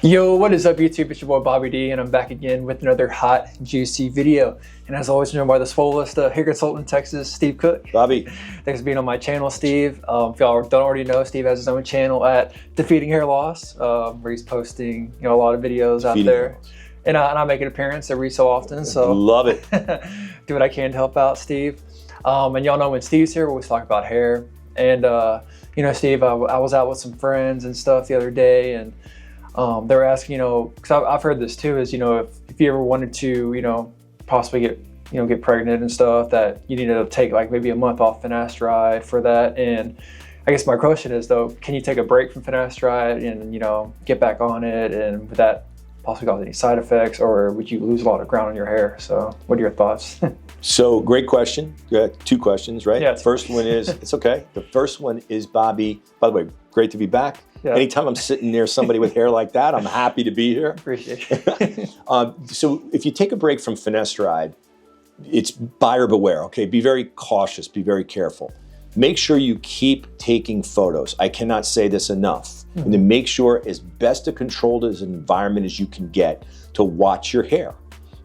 Yo, what is up YouTube? It's your boy Bobby D, and I'm back again with another hot, juicy video. And as always, joined by the swollest hair consultant in Texas, Steve Cook. Bobby. Thanks for being on my channel, Steve. If y'all don't already know, Steve has his own channel at Defeating Hair Loss, where he's posting a lot of videos out there. And I make an appearance every so often, so love it. Do what I can to help out Steve. And y'all know when Steve's here, we always talk about hair. And Steve, I was out with some friends and stuff the other day, and they were asking, because I've heard this too, is, if you ever wanted to, possibly get pregnant and stuff, that you need to take like maybe a month off Finasteride for that. And I guess my question is though, can you take a break from Finasteride and, get back on it? And would that possibly cause any side effects, or would you lose a lot of ground on your hair? So what are your thoughts? So great question. Two questions, right? Yeah. First one is, it's okay. The first one is, Bobby, by the way, great to be back. Yeah. Anytime I'm sitting near somebody with hair like that, I'm happy to be here. Appreciate it. So if you take a break from Finasteride, it's buyer beware, okay? Be very cautious, be very careful. Make sure you keep taking photos. I cannot say this enough. And to make sure as best a controlled as an environment as you can get to watch your hair.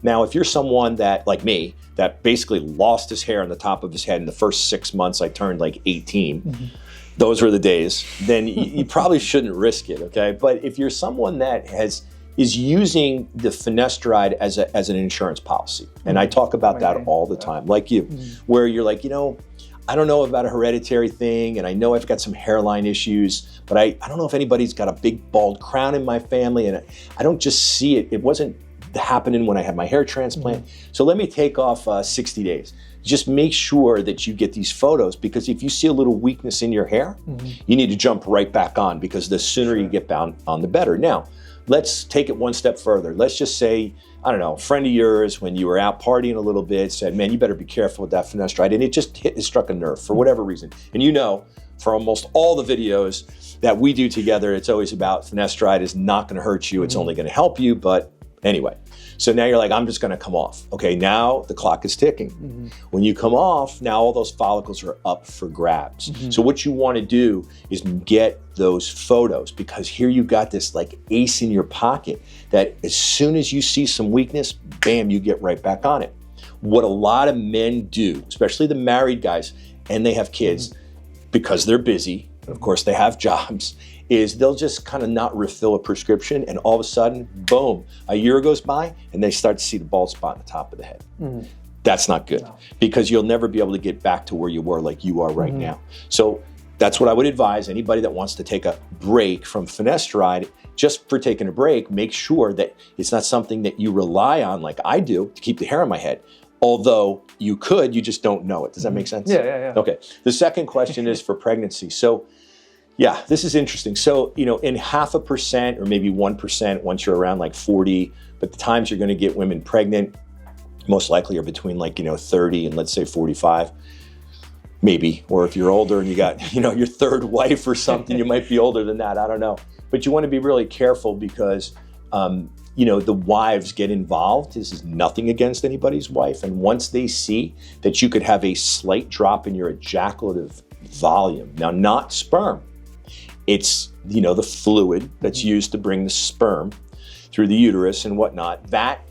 Now, if you're someone that, like me, that basically lost his hair on the top of his head in the first 6 months, I turned like 18. Those were the days. Then you probably shouldn't risk it, okay? But if you're someone that is using the Finasteride as an insurance policy, and I talk about that all the time, like you, where you're like, I don't know about a hereditary thing, and I know I've got some hairline issues, but I don't know if anybody's got a big bald crown in my family, and I don't just see it. It wasn't happening when I had my hair transplant. So let me take off 60 days. Just make sure that you get these photos, because if you see a little weakness in your hair, you need to jump right back on, because the sooner you get bound on, the better. Now, let's take it one step further. Let's just say, I don't know, a friend of yours, when you were out partying a little bit, said, man, you better be careful with that Finasteride. And it struck a nerve for whatever reason. And for almost all the videos that we do together, it's always about Finasteride is not gonna hurt you, it's only gonna help you, but anyway. So now you're like, I'm just gonna come off. Okay, now the clock is ticking. When you come off, now all those follicles are up for grabs. So what you wanna do is get those photos, because here you got this like ace in your pocket that as soon as you see some weakness, bam, you get right back on it. What a lot of men do, especially the married guys, and they have kids, because they're busy, of course they have jobs, is they'll just kind of not refill a prescription, and all of a sudden, boom, a year goes by and they start to see the bald spot on the top of the head. That's not good, because you'll never be able to get back to where you were like you are right now. So that's what I would advise anybody that wants to take a break from Finasteride. Just for taking a break, make sure that it's not something that you rely on like I do to keep the hair on my head. Although you could, you just don't know it. Does that make sense? Yeah. Okay, the second question is for pregnancy. So yeah, this is interesting. So, in 0.5% or maybe 1%, once you're around like 40, but the times you're gonna get women pregnant, most likely are between like, 30 and let's say 45, maybe. Or if you're older and you got, your third wife or something, you might be older than that, I don't know. But you wanna be really careful, because, the wives get involved. This is nothing against anybody's wife. And once they see that you could have a slight drop in your ejaculative volume, now not sperm, it's, the fluid that's used to bring the sperm through the uterus and whatnot, that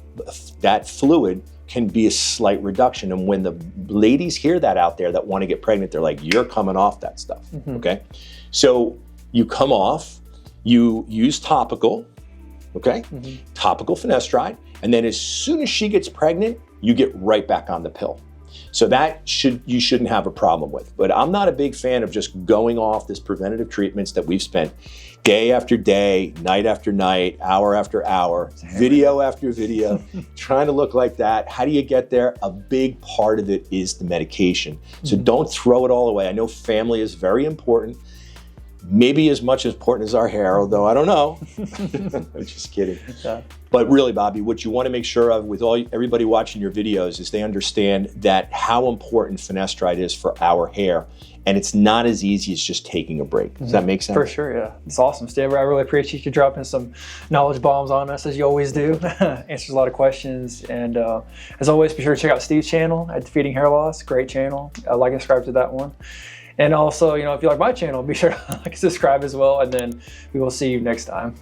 fluid can be a slight reduction. And when the ladies hear that out there that want to get pregnant, they're like, you're coming off that stuff, okay? So you come off, you use topical, okay? Topical Finasteride, and then as soon as she gets pregnant, you get right back on the pill. So you shouldn't have a problem with. But I'm not a big fan of just going off this preventative treatments that we've spent day after day, night after night, hour after hour, video after video, trying to look like that. How do you get there? A big part of it is the medication. So don't throw it all away. I know family is very important. Maybe as much important as our hair, although I don't know. I'm just kidding. But really, Bobby, what you want to make sure of with everybody watching your videos is they understand that how important Finasteride is for our hair. And it's not as easy as just taking a break. Does that make sense? For sure, yeah. It's awesome, Steve. I really appreciate you dropping some knowledge bombs on us, as you always do. Answers a lot of questions. And as always, be sure to check out Steve's channel at Defeating Hair Loss. Great channel. Like and subscribe to that one. And also, if you like my channel, be sure to like and subscribe as well. And then we will see you next time.